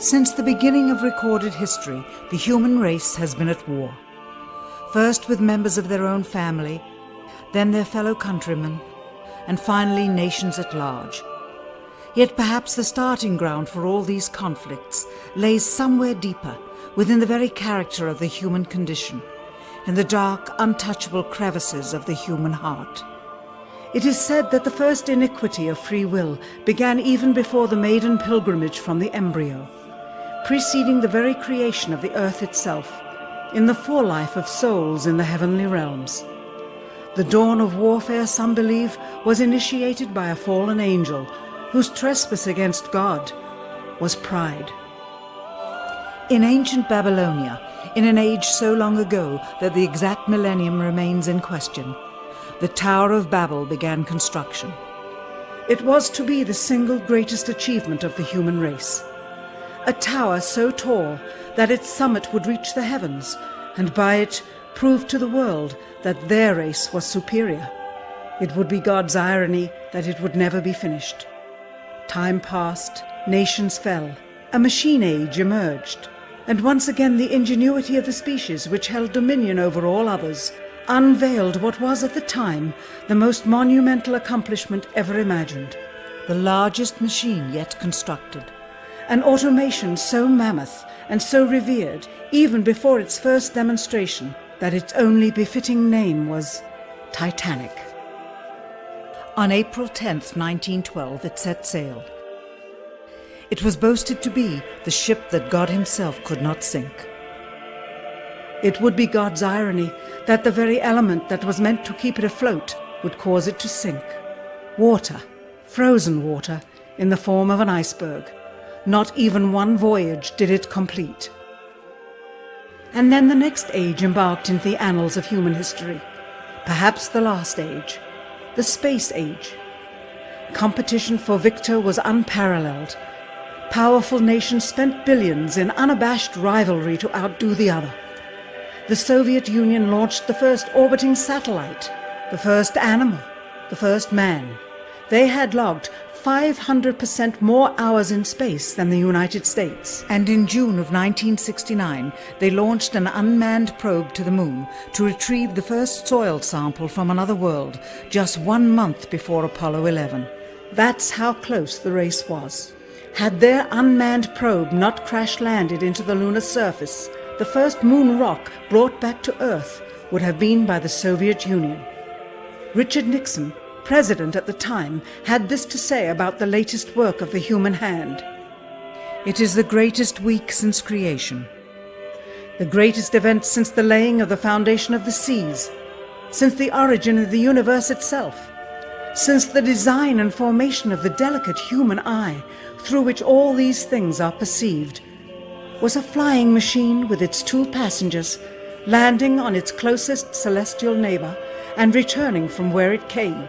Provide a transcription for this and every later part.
Since the beginning of recorded history, the human race has been at war. First with members of their own family, then their fellow countrymen, and finally nations at large. Yet perhaps the starting ground for all these conflicts lays somewhere deeper, within the very character of the human condition, in the dark, untouchable crevices of the human heart. It is said that the first iniquity of free will began even before the maiden pilgrimage from the embryo, preceding the very creation of the earth itself, in the forelife of souls in the heavenly realms. The dawn of warfare, some believe, was initiated by a fallen angel whose trespass against God was pride. In ancient Babylonia, in an age so long ago that the exact millennium remains in question, the Tower of Babel began construction. It was to be the single greatest achievement of the human race. A tower so tall that its summit would reach the heavens, and by it prove to the world that their race was superior. It would be God's irony that it would never be finished. Time passed, nations fell, a machine age emerged, and once again the ingenuity of the species which held dominion over all others unveiled what was at the time the most monumental accomplishment ever imagined, the largest machine yet constructed. An automation so mammoth and so revered, even before its first demonstration, that its only befitting name was Titanic. On April 10th, 1912, it set sail. It was boasted to be the ship that God himself could not sink. It would be God's irony that the very element that was meant to keep it afloat would cause it to sink. Water, frozen water, in the form of an iceberg. Not even one voyage did it complete. And then the next age embarked into the annals of human history, perhaps the last age, the space age. Competition for victor was unparalleled. Powerful nations spent billions in unabashed rivalry to outdo the other. The Soviet Union launched the first orbiting satellite, the first animal, the first man. They had logged 500% more hours in space than the United States. And in June of 1969, they launched an unmanned probe to the moon to retrieve the first soil sample from another world, just 1 month before Apollo 11. That's how close the race was. Had their unmanned probe not crash-landed into the lunar surface, the first moon rock brought back to Earth would have been by the Soviet Union. Richard Nixon, president at the time, had this to say about the latest work of the human hand. It is the greatest week since creation, the greatest event since the laying of the foundation of the seas, since the origin of the universe itself, since the design and formation of the delicate human eye through which all these things are perceived, was a flying machine with its 2 passengers landing on its closest celestial neighbor and returning from where it came.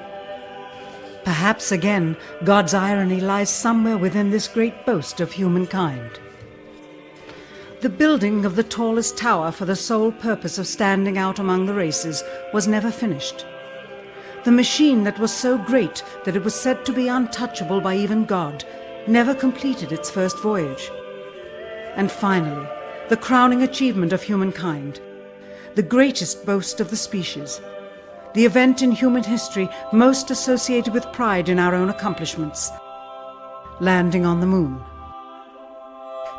Perhaps again God's irony lies somewhere within this great boast of humankind. The building of the tallest tower for the sole purpose of standing out among the races was never finished. The machine that was so great that it was said to be untouchable by even God never completed its first voyage. And finally, the crowning achievement of humankind, the greatest boast of the species, the event in human history most associated with pride in our own accomplishments, landing on the moon.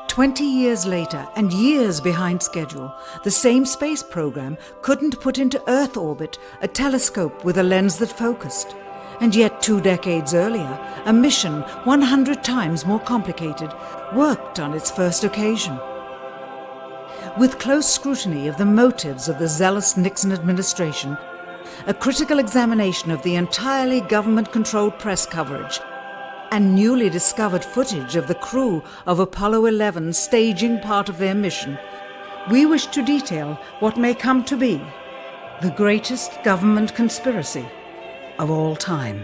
20 years later, and years behind schedule, the same space program couldn't put into Earth orbit a telescope with a lens that focused. And yet 2 decades earlier, a mission 100 times more complicated worked on its first occasion. With close scrutiny of the motives of the zealous Nixon administration, a critical examination of the entirely government-controlled press coverage, and newly discovered footage of the crew of Apollo 11 staging part of their mission, we wish to detail what may come to be the greatest government conspiracy of all time.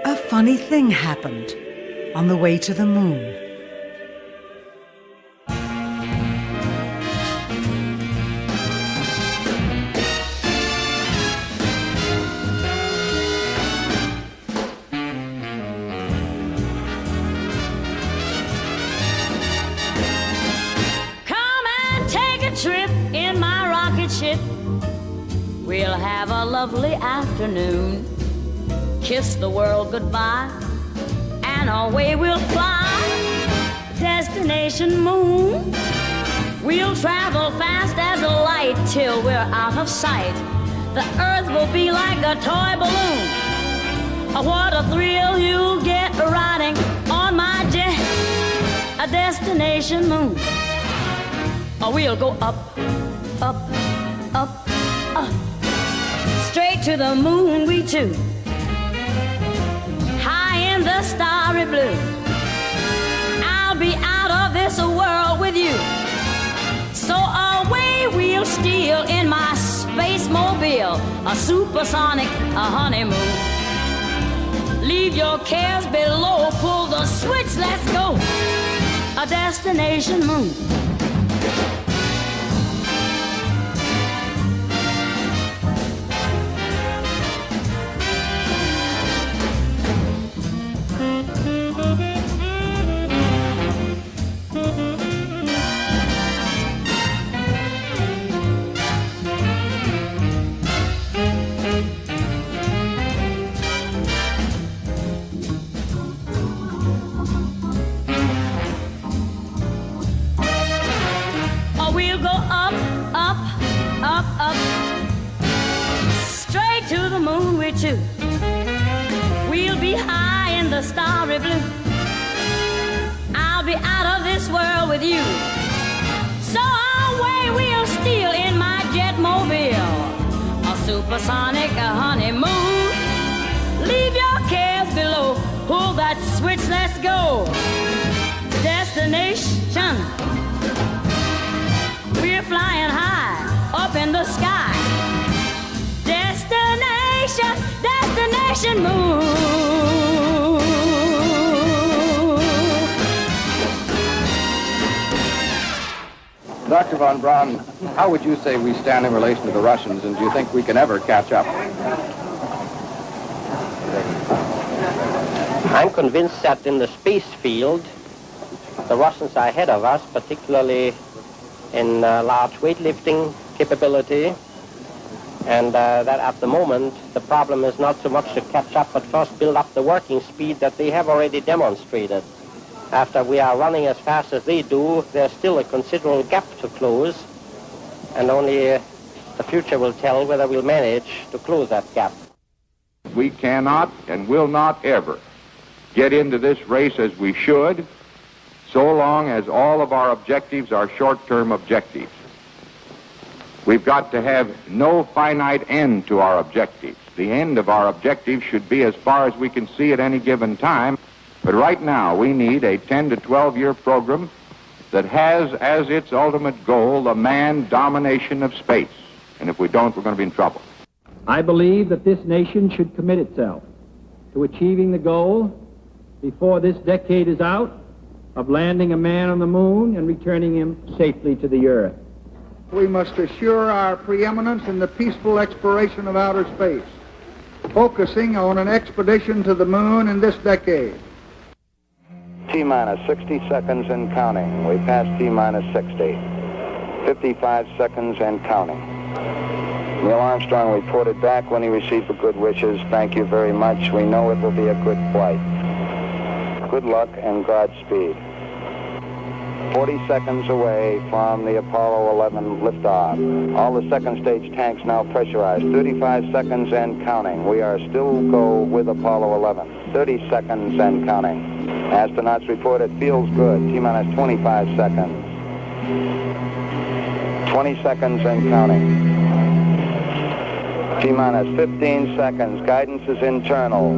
A funny thing happened on the way to the moon. ship. We'll have a lovely afternoon, kiss the world goodbye, and away we'll fly. Destination moon. We'll travel fast as a light till we're out of sight. The earth will be like a toy balloon. What a thrill you'll get riding on my jet. A destination moon. We'll go up, up, up, up. Straight to the moon we two. High in the starry blue. I'll be out of this world with you. So away we'll steal in my space mobile, a supersonic, a honeymoon. Leave your cares below, pull the switch, let's go. A destination moon. Too. We'll be high in the starry blue. I'll be out of this world with you. So away we'll steal in my jet mobile, a supersonic, a honeymoon. Leave your cares below, pull that switch, let's go. Destination. We're flying high up in the sky. Destination moon. Dr. von Braun, how would you say we stand in relation to the Russians, and do you think we can ever catch up? I'm convinced that in the space field, the Russians are ahead of us, particularly in large weightlifting capability. And that at the moment, the problem is not so much to catch up, but first build up the working speed that they have already demonstrated. After we are running as fast as they do, there's still a considerable gap to close, and only the future will tell whether we'll manage to close that gap. We cannot and will not ever get into this race as we should, so long as all of our objectives are short-term objectives. We've got to have no finite end to our objectives. The end of our objectives should be as far as we can see at any given time. But right now, we need a 10 to 12-year program that has as its ultimate goal the manned domination of space. And if we don't, we're going to be in trouble. I believe that this nation should commit itself to achieving the goal before this decade is out of landing a man on the moon and returning him safely to the earth. We must assure our preeminence in the peaceful exploration of outer space, focusing on an expedition to the moon in this decade. T-minus 60 seconds and counting. We passed T-minus 60. 55 seconds and counting. Neil Armstrong reported back when he received the good wishes. Thank you very much. We know it will be a good flight. Good luck and Godspeed. 40 seconds away from the Apollo 11 liftoff. All the second stage tanks now pressurized. 35 seconds and counting. We are still go with Apollo 11. 30 seconds and counting. Astronauts report it feels good. T-minus 25 seconds. 20 seconds and counting. T-minus 15 seconds. Guidance is internal.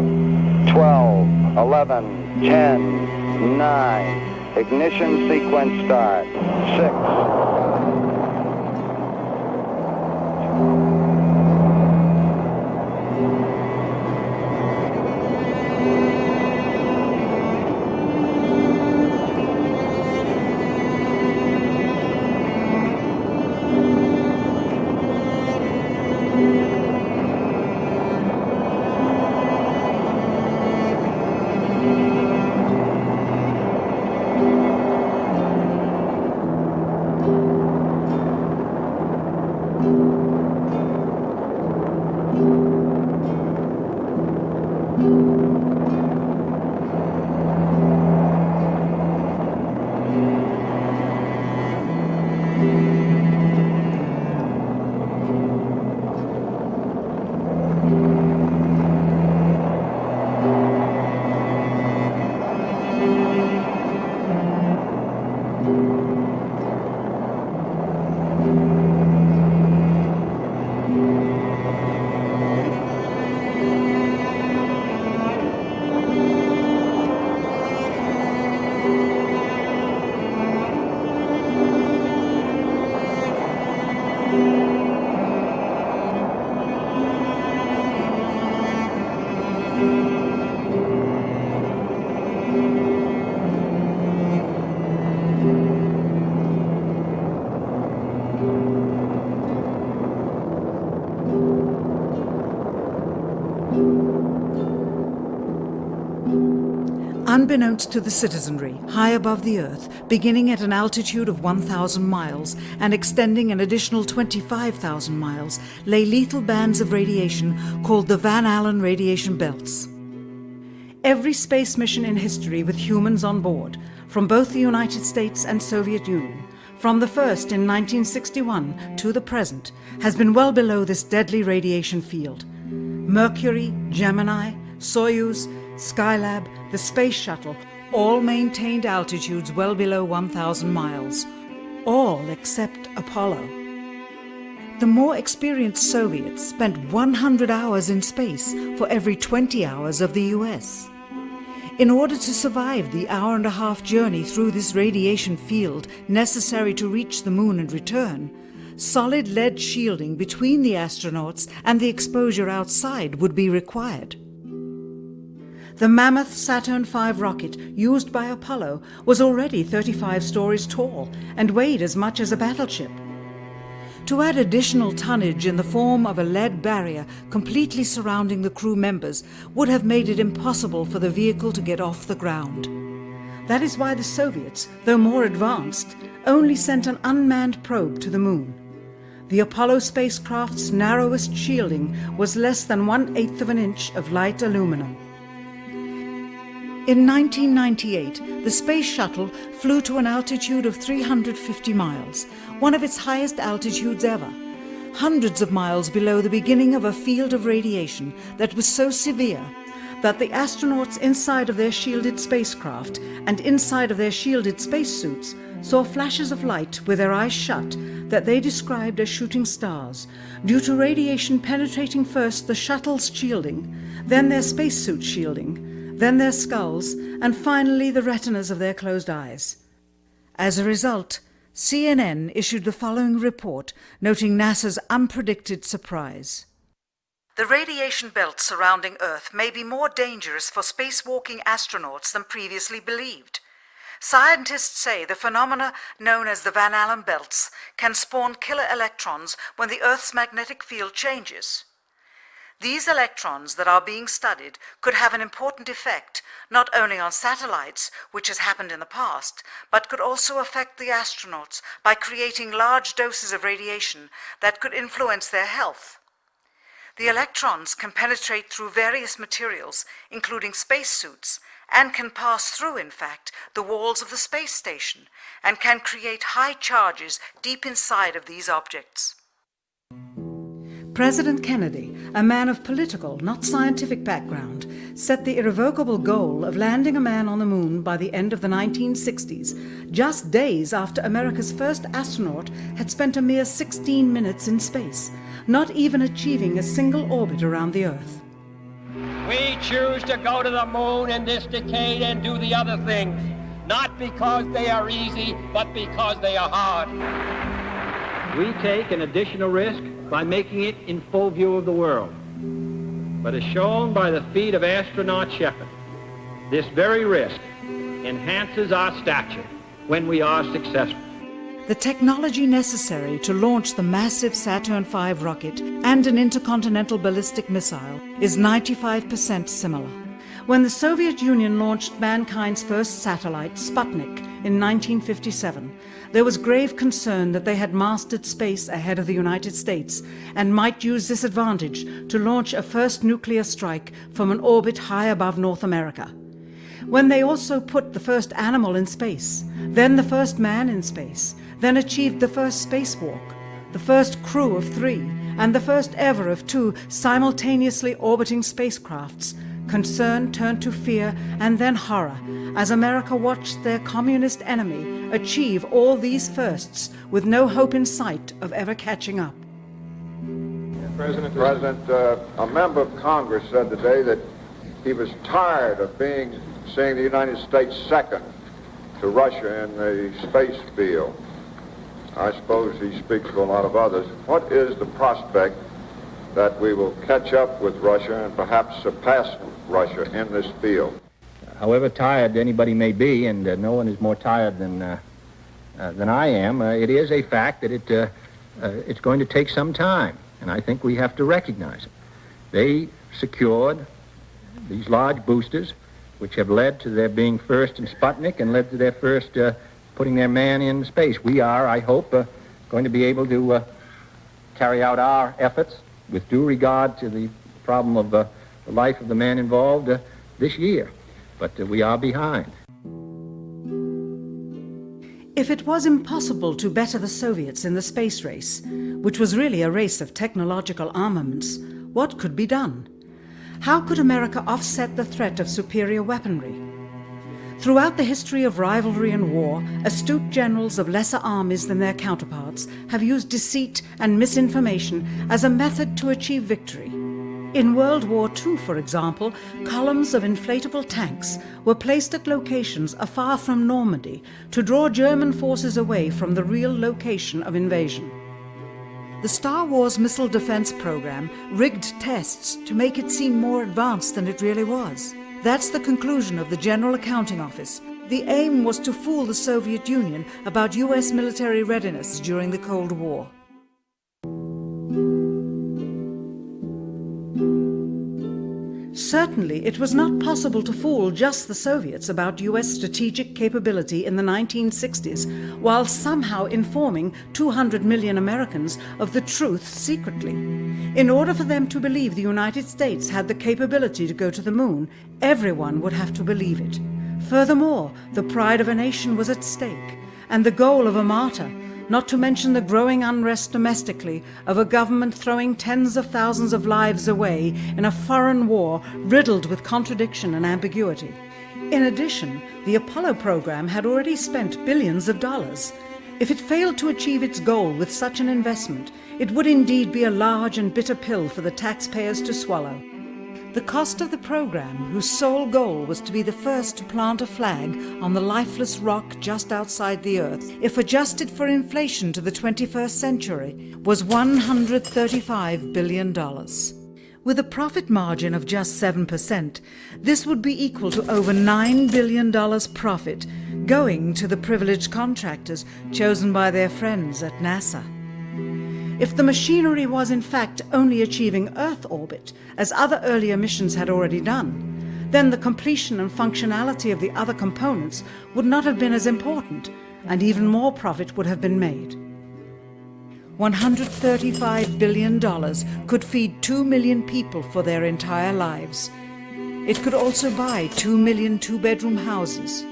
12, 11, 10, 9. Ignition sequence start. 6. unbeknownst to the citizenry, high above the Earth, beginning at an altitude of 1,000 miles and extending an additional 25,000 miles, lay lethal bands of radiation called the Van Allen radiation belts. Every space mission in history with humans on board, from both the United States and Soviet Union, from the first in 1961 to the present, has been well below this deadly radiation field. Mercury, Gemini, Soyuz, Skylab, the Space Shuttle, all maintained altitudes well below 1,000 miles. All except Apollo. The more experienced Soviets spent 100 hours in space for every 20 hours of the US. In order to survive the hour-and-a-half journey through this radiation field necessary to reach the moon and return, solid lead shielding between the astronauts and the exposure outside would be required. The mammoth Saturn V rocket used by Apollo was already 35 stories tall and weighed as much as a battleship. To add additional tonnage in the form of a lead barrier completely surrounding the crew members would have made it impossible for the vehicle to get off the ground. That is why the Soviets, though more advanced, only sent an unmanned probe to the moon. The Apollo spacecraft's narrowest shielding was less than 1/8 of an inch of light aluminum. In 1998, the Space Shuttle flew to an altitude of 350 miles, one of its highest altitudes ever, hundreds of miles below the beginning of a field of radiation that was so severe that the astronauts inside of their shielded spacecraft and inside of their shielded spacesuits saw flashes of light with their eyes shut that they described as shooting stars, due to radiation penetrating first the shuttle's shielding, then their spacesuit shielding, then their skulls, and finally the retinas of their closed eyes. As a result, CNN issued the following report noting NASA's unpredicted surprise. The radiation belt surrounding Earth may be more dangerous for spacewalking astronauts than previously believed. Scientists say the phenomena known as the Van Allen belts can spawn killer electrons when the Earth's magnetic field changes. These electrons that are being studied could have an important effect, not only on satellites, which has happened in the past, but could also affect the astronauts by creating large doses of radiation that could influence their health. The electrons can penetrate through various materials, including spacesuits, and can pass through, in fact, the walls of the space station, and can create high charges deep inside of these objects. President Kennedy, a man of political, not scientific background, set the irrevocable goal of landing a man on the moon by the end of the 1960s, just days after America's first astronaut had spent a mere 16 minutes in space, not even achieving a single orbit around the Earth. We choose to go to the moon in this decade and do the other things, not because they are easy, but because they are hard. We take an additional risk by making it in full view of the world. But as shown by the feat of astronaut Chaffee, this very risk enhances our stature when we are successful. The technology necessary to launch the massive Saturn V rocket and an intercontinental ballistic missile is 95% similar. When the Soviet Union launched mankind's first satellite, Sputnik, in 1957, there was grave concern that they had mastered space ahead of the United States and might use this advantage to launch a first nuclear strike from an orbit high above North America. When they also put the first animal in space, then the first man in space, then achieved the first spacewalk, the first crew of 3, and the first ever of 2 simultaneously orbiting spacecrafts, concern turned to fear and then horror as America watched their communist enemy achieve all these firsts with no hope in sight of ever catching up. President, a member of Congress said today that he was tired of seeing the United States second to Russia in the space field. I suppose he speaks for a lot of others. What is the prospect that we will catch up with Russia and perhaps surpass Russia in this field? However tired anybody may be, and no one is more tired than I am, it is a fact that it's going to take some time, and I think we have to recognize it. They secured these large boosters which have led to their being first in Sputnik and led to their first putting their man in space. We are, I hope, going to be able to carry out our efforts with due regard to the problem of the life of the man involved this year. But we are behind. If it was impossible to better the Soviets in the space race, which was really a race of technological armaments, what could be done? How could America offset the threat of superior weaponry? Throughout the history of rivalry and war, astute generals of lesser armies than their counterparts have used deceit and misinformation as a method to achieve victory. In World War II, for example, columns of inflatable tanks were placed at locations afar from Normandy to draw German forces away from the real location of invasion. The Star Wars missile defense program rigged tests to make it seem more advanced than it really was. That's the conclusion of the General Accounting Office. The aim was to fool the Soviet Union about US military readiness during the Cold War. Certainly, it was not possible to fool just the Soviets about US strategic capability in the 1960s, while somehow informing 200 million Americans of the truth secretly. In order for them to believe the United States had the capability to go to the moon, everyone would have to believe it. Furthermore, the pride of a nation was at stake, and the goal of a martyr, not to mention the growing unrest domestically of a government throwing tens of thousands of lives away in a foreign war riddled with contradiction and ambiguity. In addition, the Apollo program had already spent billions of dollars. If it failed to achieve its goal with such an investment, it would indeed be a large and bitter pill for the taxpayers to swallow. The cost of the program, whose sole goal was to be the first to plant a flag on the lifeless rock just outside the Earth, if adjusted for inflation to the 21st century, was $135 billion. With a profit margin of just 7%, this would be equal to over $9 billion profit going to the privileged contractors chosen by their friends at NASA. If the machinery was in fact only achieving Earth orbit, as other earlier missions had already done, then the completion and functionality of the other components would not have been as important, and even more profit would have been made. $135 billion could feed 2 million people for their entire lives. It could also buy 2 million two-bedroom houses.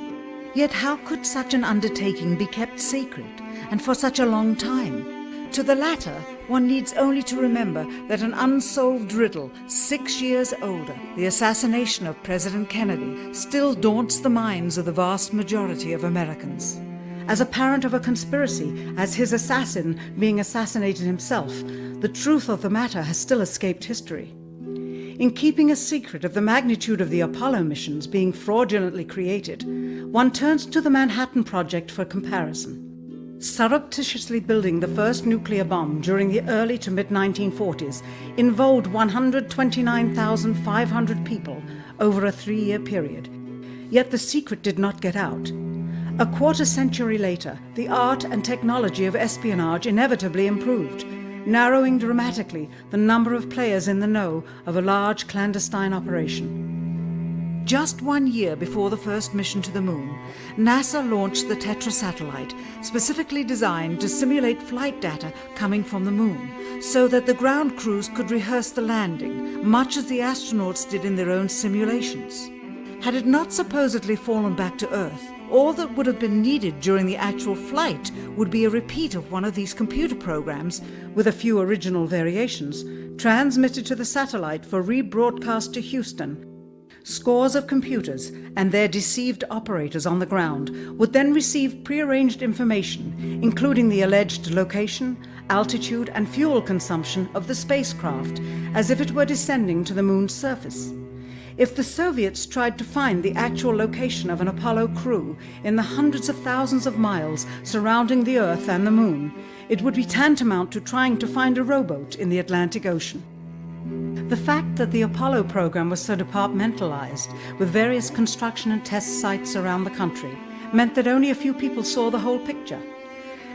Yet how could such an undertaking be kept secret, and for such a long time? To the latter, one needs only to remember that an unsolved riddle 6 years older, the assassination of President Kennedy, still daunts the minds of the vast majority of Americans. As a parent of a conspiracy, as his assassin being assassinated himself, the truth of the matter has still escaped history. In keeping a secret of the magnitude of the Apollo missions being fraudulently created, one turns to the Manhattan Project for comparison. Surreptitiously building the first nuclear bomb during the early to mid-1940s involved 129,500 people over a 3-year period. Yet the secret did not get out. A quarter century later, the art and technology of espionage inevitably improved, narrowing dramatically the number of players in the know of a large clandestine operation. Just 1 year before the first mission to the moon, NASA launched the Tetra satellite, specifically designed to simulate flight data coming from the moon, so that the ground crews could rehearse the landing, much as the astronauts did in their own simulations. Had it not supposedly fallen back to Earth, all that would have been needed during the actual flight would be a repeat of one of these computer programs, with a few original variations, transmitted to the satellite for rebroadcast to Houston. Scores of computers and their deceived operators on the ground would then receive prearranged information, including the alleged location, altitude, and fuel consumption of the spacecraft, as if it were descending to the moon's surface. If the Soviets tried to find the actual location of an Apollo crew in the hundreds of thousands of miles surrounding the Earth and the moon, it would be tantamount to trying to find a rowboat in the Atlantic Ocean. The fact that the Apollo program was so departmentalized, with various construction and test sites around the country, meant that only a few people saw the whole picture.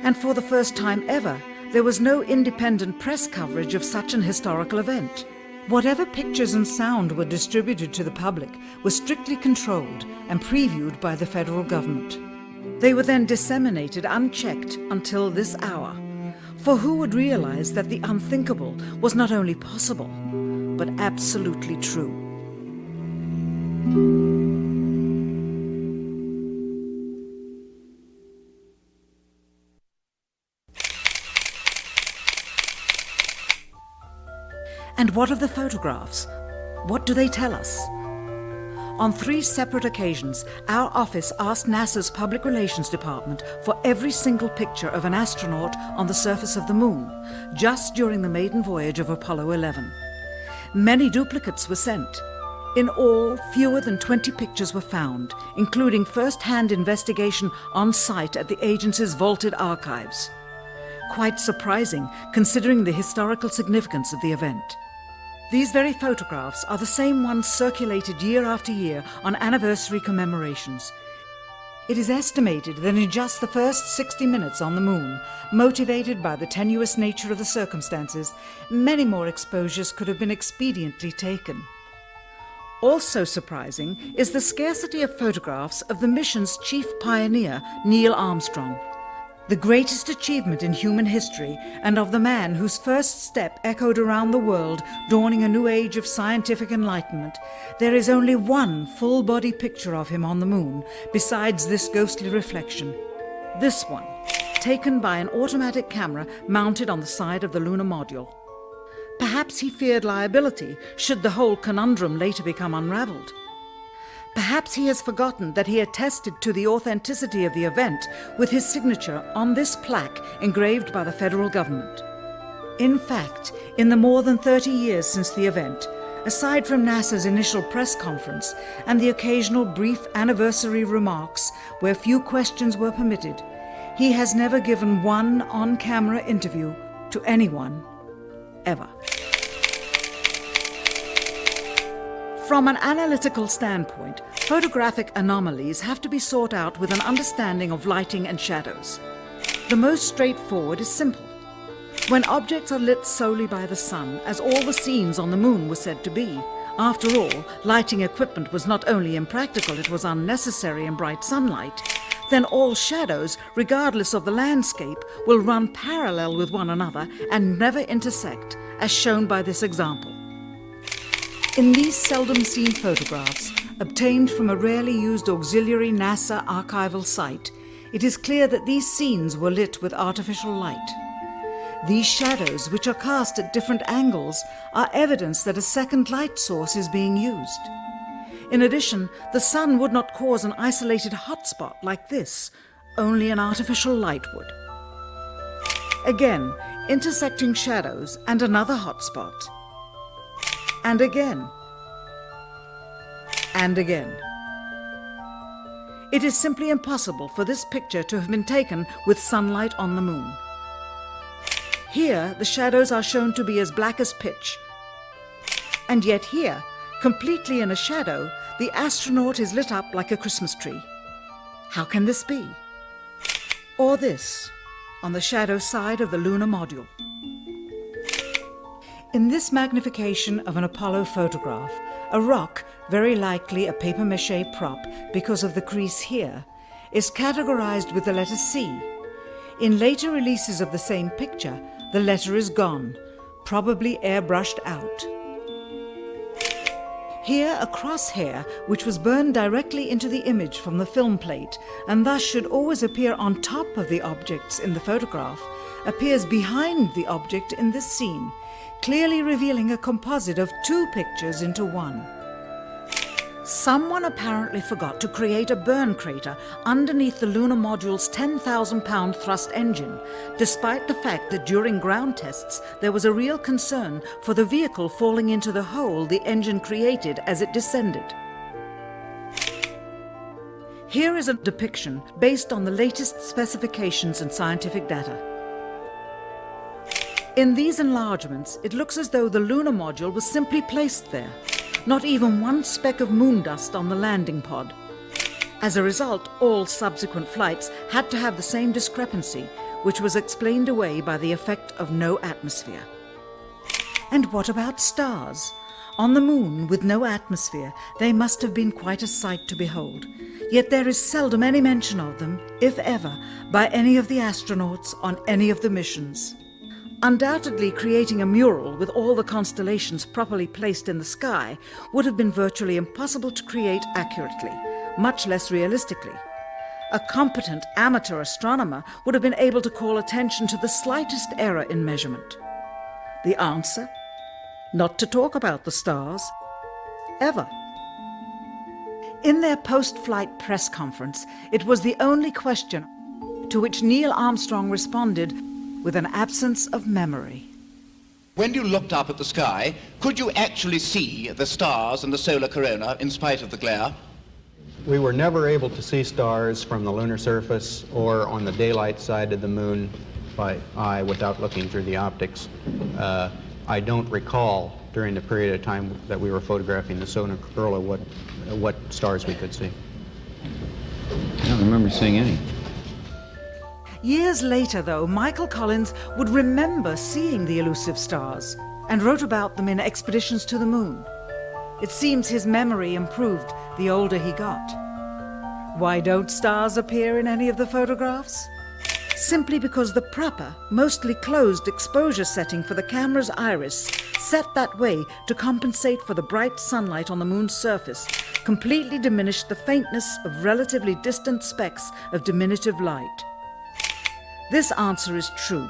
And for the first time ever, there was no independent press coverage of such an historical event. Whatever pictures and sound were distributed to the public were strictly controlled and previewed by the federal government. They were then disseminated unchecked until this hour. For who would realize that the unthinkable was not only possible, but absolutely true? And what of the photographs? What do they tell us? On 3 separate occasions, our office asked NASA's Public Relations Department for every single picture of an astronaut on the surface of the Moon, just during the maiden voyage of Apollo 11. Many duplicates were sent. In all, fewer than 20 pictures were found, including first-hand investigation on site at the agency's vaulted archives. Quite surprising, considering the historical significance of the event. These very photographs are the same ones circulated year after year on anniversary commemorations. It is estimated that in just the first 60 minutes on the Moon, motivated by the tenuous nature of the circumstances, many more exposures could have been expediently taken. Also surprising is the scarcity of photographs of the mission's chief pioneer, Neil Armstrong. The greatest achievement in human history, and of the man whose first step echoed around the world, dawning a new age of scientific enlightenment, there is only one full-body picture of him on the Moon, besides this ghostly reflection. This one, taken by an automatic camera mounted on the side of the lunar module. Perhaps he feared liability should the whole conundrum later become unraveled. Perhaps he has forgotten that he attested to the authenticity of the event with his signature on this plaque engraved by the federal government. In fact, in the more than 30 years since the event, aside from NASA's initial press conference and the occasional brief anniversary remarks where few questions were permitted, he has never given one on-camera interview to anyone, ever. From an analytical standpoint, photographic anomalies have to be sought out with an understanding of lighting and shadows. The most straightforward is simple. When objects are lit solely by the sun, as all the scenes on the Moon were said to be, after all, lighting equipment was not only impractical, it was unnecessary in bright sunlight, then all shadows, regardless of the landscape, will run parallel with one another and never intersect, as shown by this example. In these seldom-seen photographs, obtained from a rarely used auxiliary NASA archival site, it is clear that these scenes were lit with artificial light. These shadows, which are cast at different angles, are evidence that a second light source is being used. In addition, the sun would not cause an isolated hotspot like this, only an artificial light would. Again, intersecting shadows and another hotspot. And again. And again. It is simply impossible for this picture to have been taken with sunlight on the Moon. Here, the shadows are shown to be as black as pitch. And yet here, completely in a shadow, the astronaut is lit up like a Christmas tree. How can this be? Or this, on the shadow side of the lunar module. In this magnification of an Apollo photograph, a rock, very likely a papier-mâché prop because of the crease here, is categorized with the letter C. In later releases of the same picture, the letter is gone, probably airbrushed out. Here, a crosshair, which was burned directly into the image from the film plate, and thus should always appear on top of the objects in the photograph, appears behind the object in this scene, clearly revealing a composite of 2 pictures into one. Someone apparently forgot to create a burn crater underneath the lunar module's 10,000-pound thrust engine, despite the fact that during ground tests there was a real concern for the vehicle falling into the hole the engine created as it descended. Here is a depiction based on the latest specifications and scientific data. In these enlargements, it looks as though the lunar module was simply placed there. Not even one speck of moon dust on the landing pod. As a result, all subsequent flights had to have the same discrepancy, which was explained away by the effect of no atmosphere. And what about stars? On the moon, with no atmosphere, they must have been quite a sight to behold. Yet there is seldom any mention of them, if ever, by any of the astronauts on any of the missions. Undoubtedly, creating a mural with all the constellations properly placed in the sky would have been virtually impossible to create accurately, much less realistically. A competent amateur astronomer would have been able to call attention to the slightest error in measurement. The answer? Not to talk about the stars. Ever. In their post-flight press conference, it was the only question to which Neil Armstrong responded with an absence of memory. When you looked up at the sky, could you actually see the stars and the solar corona in spite of the glare? We were never able to see stars from the lunar surface or on the daylight side of the moon by eye without looking through the optics. I don't recall during the period of time that we were photographing the solar corona what stars we could see. I don't remember seeing any. Years later, though, Michael Collins would remember seeing the elusive stars and wrote about them in Expeditions to the Moon. It seems his memory improved the older he got. Why don't stars appear in any of the photographs? Simply because the proper, mostly closed exposure setting for the camera's iris, set that way to compensate for the bright sunlight on the moon's surface, completely diminished the faintness of relatively distant specks of diminutive light. This answer is true.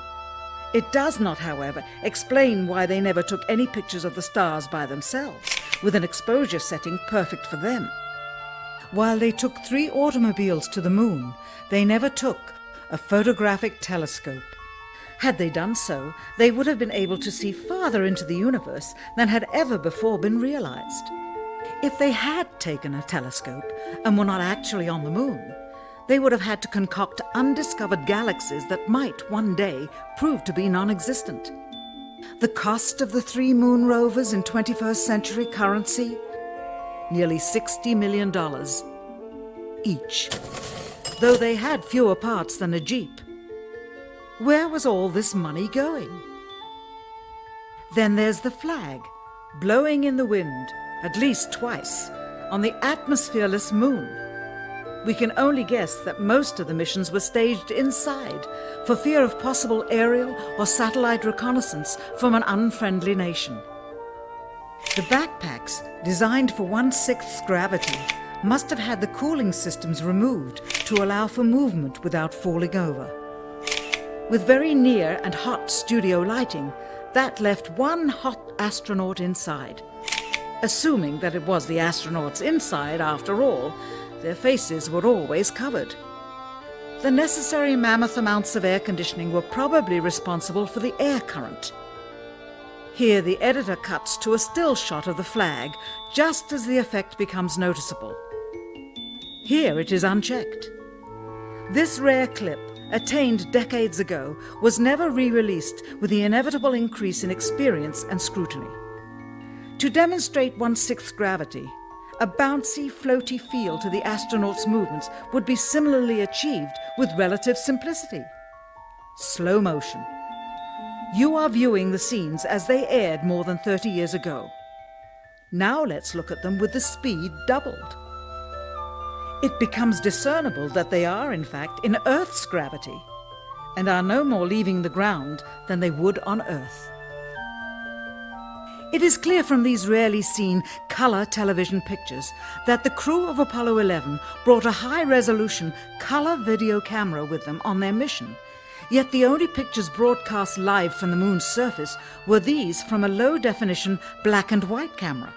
It does not, however, explain why they never took any pictures of the stars by themselves, with an exposure setting perfect for them. While they took 3 automobiles to the moon, they never took a photographic telescope. Had they done so, they would have been able to see farther into the universe than had ever before been realized. If they had taken a telescope and were not actually on the moon, they would have had to concoct undiscovered galaxies that might one day prove to be non-existent. The cost of the 3 moon rovers in 21st century currency? Nearly $60 million each, though they had fewer parts than a Jeep. Where was all this money going? Then there's the flag, blowing in the wind, at least twice, on the atmosphereless moon. We can only guess that most of the missions were staged inside for fear of possible aerial or satellite reconnaissance from an unfriendly nation. The backpacks, designed for 1/6 gravity, must have had the cooling systems removed to allow for movement without falling over. With very near and hot studio lighting, that left one hot astronaut inside. Assuming that it was the astronauts inside, after all, their faces were always covered. The necessary mammoth amounts of air conditioning were probably responsible for the air current. Here the editor cuts to a still shot of the flag, just as the effect becomes noticeable. Here it is unchecked. This rare clip, attained decades ago, was never re-released with the inevitable increase in experience and scrutiny. To demonstrate 1/6 gravity, a bouncy, floaty feel to the astronauts' movements would be similarly achieved with relative simplicity. Slow motion. You are viewing the scenes as they aired more than 30 years ago. Now let's look at them with the speed doubled. It becomes discernible that they are, in fact, in Earth's gravity, and are no more leaving the ground than they would on Earth. It is clear from these rarely seen color television pictures that the crew of Apollo 11 brought a high-resolution color video camera with them on their mission, yet the only pictures broadcast live from the moon's surface were these from a low-definition black and white camera.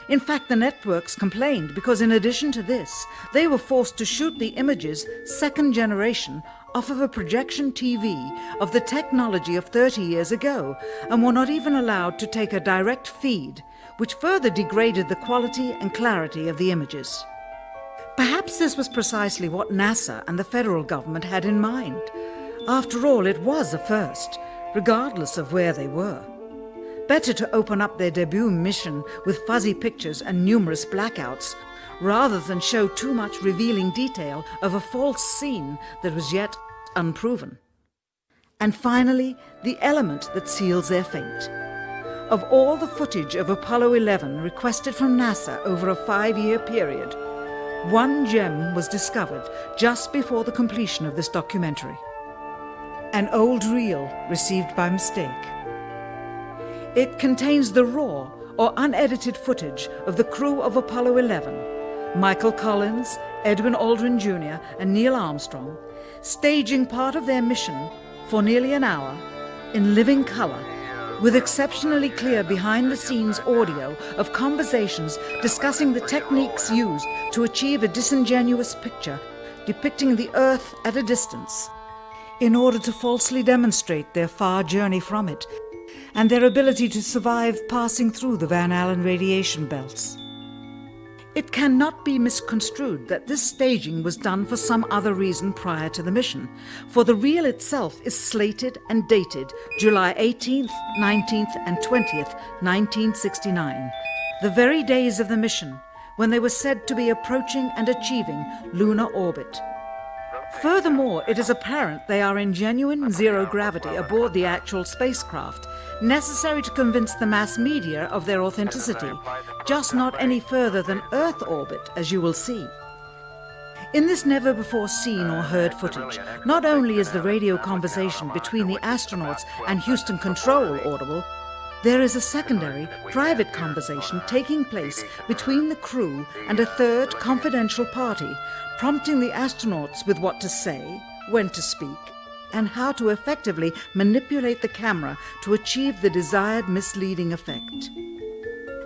In fact, the networks complained because in addition to this, they were forced to shoot the images, second generation, off of a projection TV of the technology of 30 years ago, and were not even allowed to take a direct feed, which further degraded the quality and clarity of the images. Perhaps this was precisely what NASA and the federal government had in mind. After all, it was a first, regardless of where they were. Better to open up their debut mission with fuzzy pictures and numerous blackouts, rather than show too much revealing detail of a false scene that was yet unproven. And finally, the element that seals their fate. Of all the footage of Apollo 11 requested from NASA over a 5-year period, one gem was discovered just before the completion of this documentary. An old reel received by mistake. It contains the raw or unedited footage of the crew of Apollo 11, Michael Collins, Edwin Aldrin Jr. and Neil Armstrong, staging part of their mission for nearly an hour in living color, with exceptionally clear behind-the-scenes audio of conversations discussing the techniques used to achieve a disingenuous picture depicting the Earth at a distance, in order to falsely demonstrate their far journey from it and their ability to survive passing through the Van Allen radiation belts. It cannot be misconstrued that this staging was done for some other reason prior to the mission, for the reel itself is slated and dated July 18th, 19th and 20th, 1969, the very days of the mission when they were said to be approaching and achieving lunar orbit. Furthermore, it is apparent they are in genuine zero gravity aboard the actual spacecraft, necessary to convince the mass media of their authenticity, just not any further than Earth orbit, as you will see. In this never-before-seen or heard footage, not only is the radio conversation between the astronauts and Houston Control audible, there is a secondary, private conversation taking place between the crew and a third confidential party, prompting the astronauts with what to say, when to speak, and how to effectively manipulate the camera to achieve the desired misleading effect.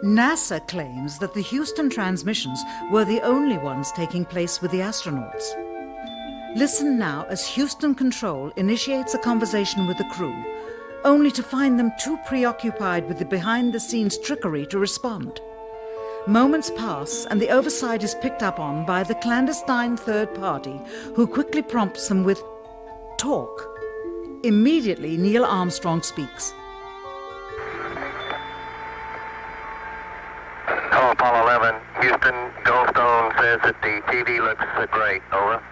NASA claims that the Houston transmissions were the only ones taking place with the astronauts. Listen now as Houston Control initiates a conversation with the crew, only to find them too preoccupied with the behind-the-scenes trickery to respond. Moments pass and the oversight is picked up on by the clandestine third party, who quickly prompts them with talk. Immediately, Neil Armstrong speaks. Hello, Apollo 11. Houston, Goldstone says that the TV looks great. Over.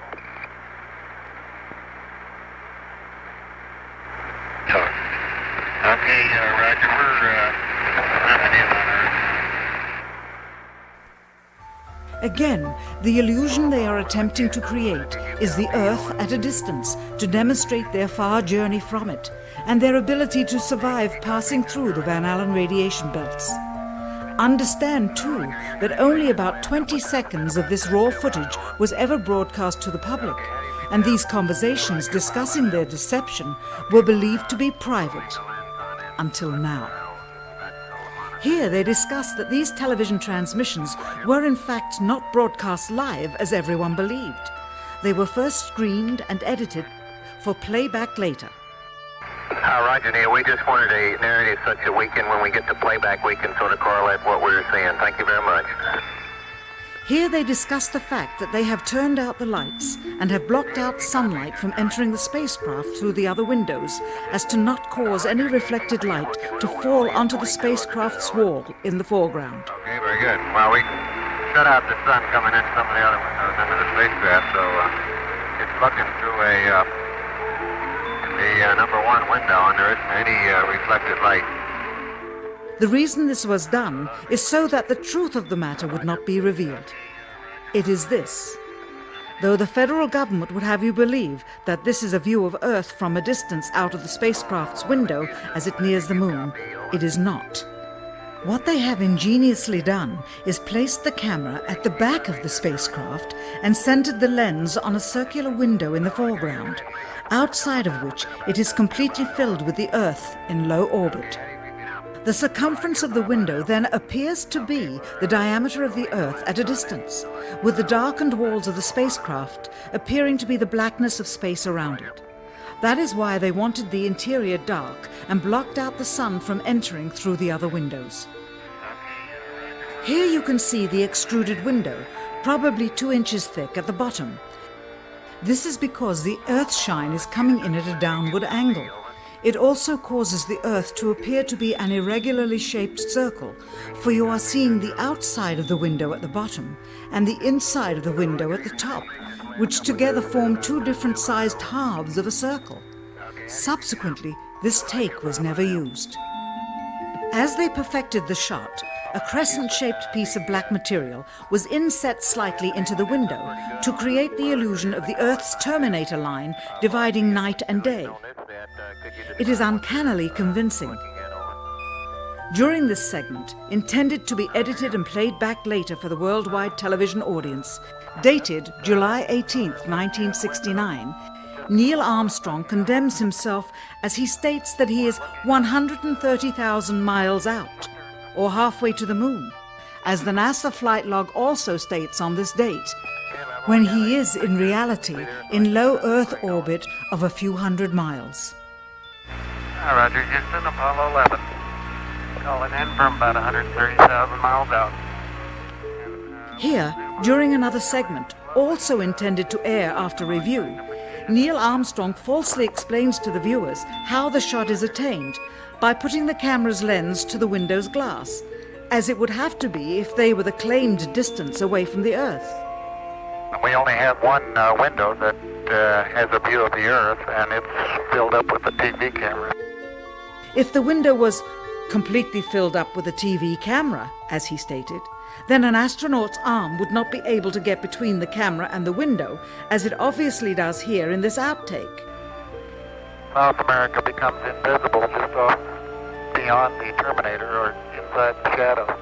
Okay, Roger. We're wrapping in on Earth. Again, the illusion they are attempting to create is the Earth at a distance to demonstrate their far journey from it and their ability to survive passing through the Van Allen radiation belts. Understand, too, that only about 20 seconds of this raw footage was ever broadcast to the public, and these conversations discussing their deception were believed to be private, until now. Here they discuss that these television transmissions were in fact not broadcast live as everyone believed. They were first screened and edited for playback later. Roger, Neil. We just wanted a narrative such that we can, when we get to playback, we can sort of correlate what we're seeing. Thank you very much. Here they discuss the fact that they have turned out the lights and have blocked out sunlight from entering the spacecraft through the other windows, as to not cause any reflected light to fall onto the spacecraft's wall in the foreground. Okay, very good. Well, we shut out the sun coming in some of the other windows into the spacecraft, so it's looking through the number one window, and there isn't any reflected light. The reason this was done is so that the truth of the matter would not be revealed. It is this. Though the federal government would have you believe that this is a view of Earth from a distance out of the spacecraft's window as it nears the moon, it is not. What they have ingeniously done is placed the camera at the back of the spacecraft and centered the lens on a circular window in the foreground, outside of which it is completely filled with the Earth in low orbit. The circumference of the window then appears to be the diameter of the Earth at a distance, with the darkened walls of the spacecraft appearing to be the blackness of space around it. That is why they wanted the interior dark and blocked out the sun from entering through the other windows. Here you can see the extruded window, probably 2 inches thick at the bottom. This is because the Earth shine is coming in at a downward angle. It also causes the Earth to appear to be an irregularly shaped circle, for you are seeing the outside of the window at the bottom and the inside of the window at the top, which together form 2 different sized halves of a circle. Subsequently, this take was never used. As they perfected the shot, a crescent-shaped piece of black material was inset slightly into the window to create the illusion of the Earth's terminator line dividing night and day. It is uncannily convincing. During this segment, intended to be edited and played back later for the worldwide television audience, dated July 18, 1969, Neil Armstrong condemns himself as he states that he is 130,000 miles out, or halfway to the moon, as the NASA flight log also states on this date, when he is in reality in low Earth orbit of a few hundred miles. Roger, Houston, Apollo 11. Calling in from about 130,000 miles out. Here, during another segment, also intended to air after review, Neil Armstrong falsely explains to the viewers how the shot is attained by putting the camera's lens to the window's glass, as it would have to be if they were the claimed distance away from the Earth. We only have one window that has a view of the Earth, and it's filled up with a TV camera. If the window was completely filled up with a TV camera, as he stated, then an astronaut's arm would not be able to get between the camera and the window, as it obviously does here in this outtake. South America becomes invisible just off beyond the Terminator or inside the shadow.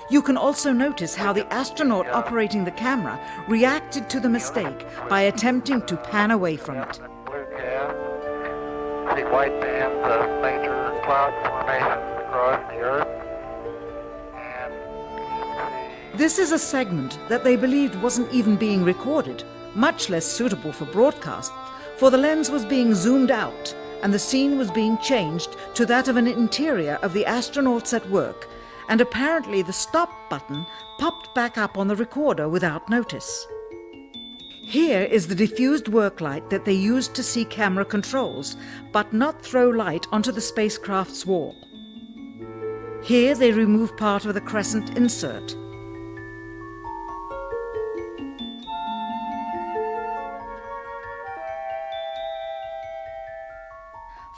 You can also notice how the astronaut operating the camera reacted to the mistake by attempting to pan away from it. Blue gas, see white bands of major cloud formations across the Earth. This is a segment that they believed wasn't even being recorded, much less suitable for broadcast, for the lens was being zoomed out and the scene was being changed to that of an interior of the astronauts at work, and apparently the stop button popped back up on the recorder without notice. Here is the diffused work light that they used to see camera controls, but not throw light onto the spacecraft's wall. Here they remove part of the crescent insert.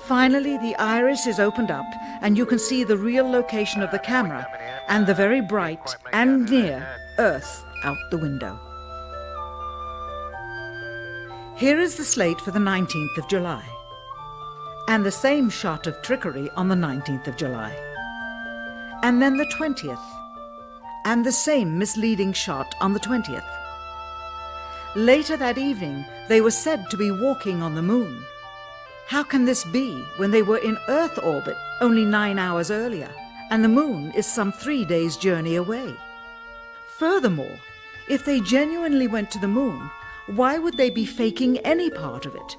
Finally, the iris is opened up and you can see the real location of the camera and the very bright and near Earth out the window. Here is the slate for the 19th of July, and the same shot of trickery on the 19th of July, and then the 20th, and the same misleading shot on the 20th. Later that evening, they were said to be walking on the moon. How can this be when they were in Earth orbit only 9 hours earlier, and the moon is some 3 days' journey away? Furthermore, if they genuinely went to the moon, why would they be faking any part of it?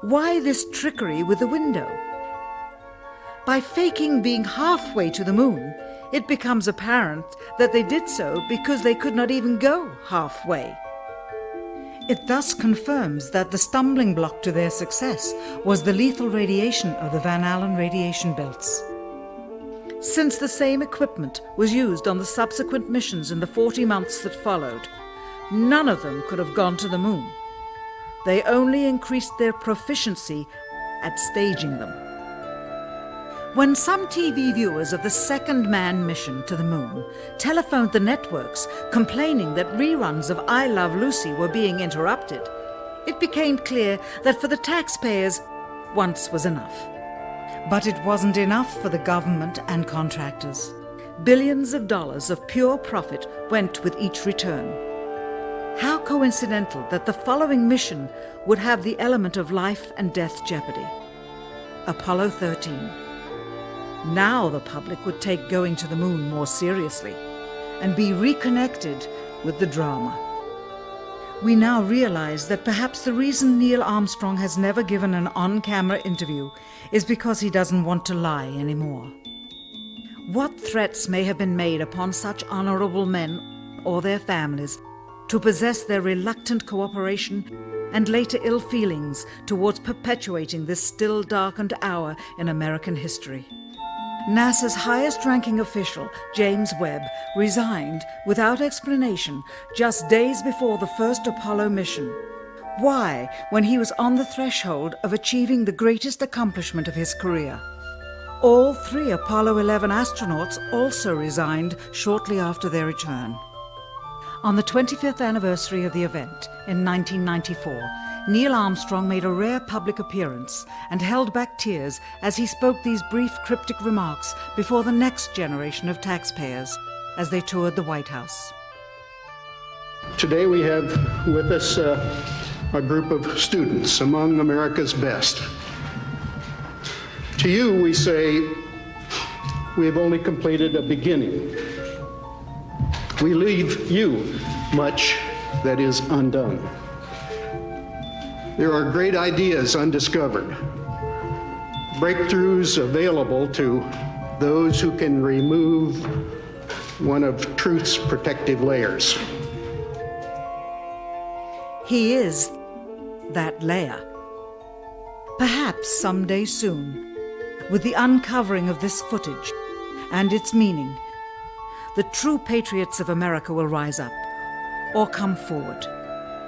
Why this trickery with the window? By faking being halfway to the moon, it becomes apparent that they did so because they could not even go halfway. It thus confirms that the stumbling block to their success was the lethal radiation of the Van Allen radiation belts. Since the same equipment was used on the subsequent missions in the 40 months that followed, none of them could have gone to the moon. They only increased their proficiency at staging them. When some TV viewers of the second manned mission to the moon telephoned the networks complaining that reruns of I Love Lucy were being interrupted, it became clear that for the taxpayers, once was enough. But it wasn't enough for the government and contractors. Billions of dollars of pure profit went with each return. How coincidental that the following mission would have the element of life and death jeopardy. Apollo 13. Now the public would take going to the moon more seriously and be reconnected with the drama. We now realize that perhaps the reason Neil Armstrong has never given an on-camera interview is because he doesn't want to lie anymore. What threats may have been made upon such honorable men or their families to possess their reluctant cooperation and later ill feelings towards perpetuating this still darkened hour in American history. NASA's highest-ranking official, James Webb, resigned without explanation just days before the first Apollo mission. Why, when he was on the threshold of achieving the greatest accomplishment of his career? All 3 Apollo 11 astronauts also resigned shortly after their return. On the 25th anniversary of the event in 1994, Neil Armstrong made a rare public appearance and held back tears as he spoke these brief cryptic remarks before the next generation of taxpayers as they toured the White House. Today we have with us a group of students among America's best. To you we say, we have only completed a beginning. We leave you much that is undone. There are great ideas undiscovered, breakthroughs available to those who can remove one of truth's protective layers. He is that layer. Perhaps someday soon, with the uncovering of this footage and its meaning, the true patriots of America will rise up or come forward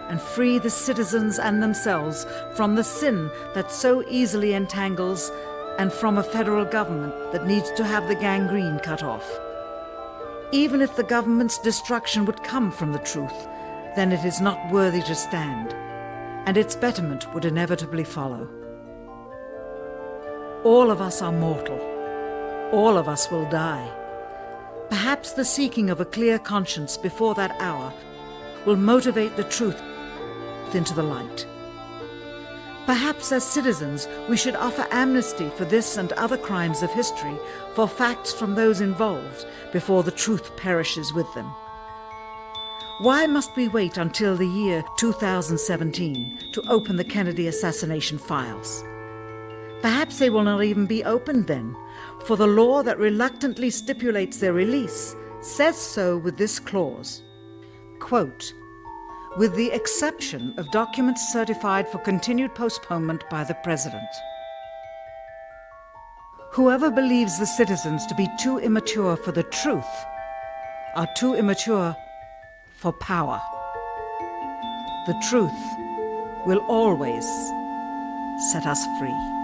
and free the citizens and themselves from the sin that so easily entangles and from a federal government that needs to have the gangrene cut off. Even if the government's destruction would come from the truth, then it is not worthy to stand, and its betterment would inevitably follow. All of us are mortal. All of us will die. Perhaps the seeking of a clear conscience before that hour will motivate the truth into the light. Perhaps as citizens we should offer amnesty for this and other crimes of history, for facts from those involved, before the truth perishes with them. Why must we wait until the year 2017 to open the Kennedy assassination files? Perhaps they will not even be opened then, for the law that reluctantly stipulates their release says so with this clause, quote, with the exception of documents certified for continued postponement by the President. Whoever believes the citizens to be too immature for the truth are too immature for power. The truth will always set us free.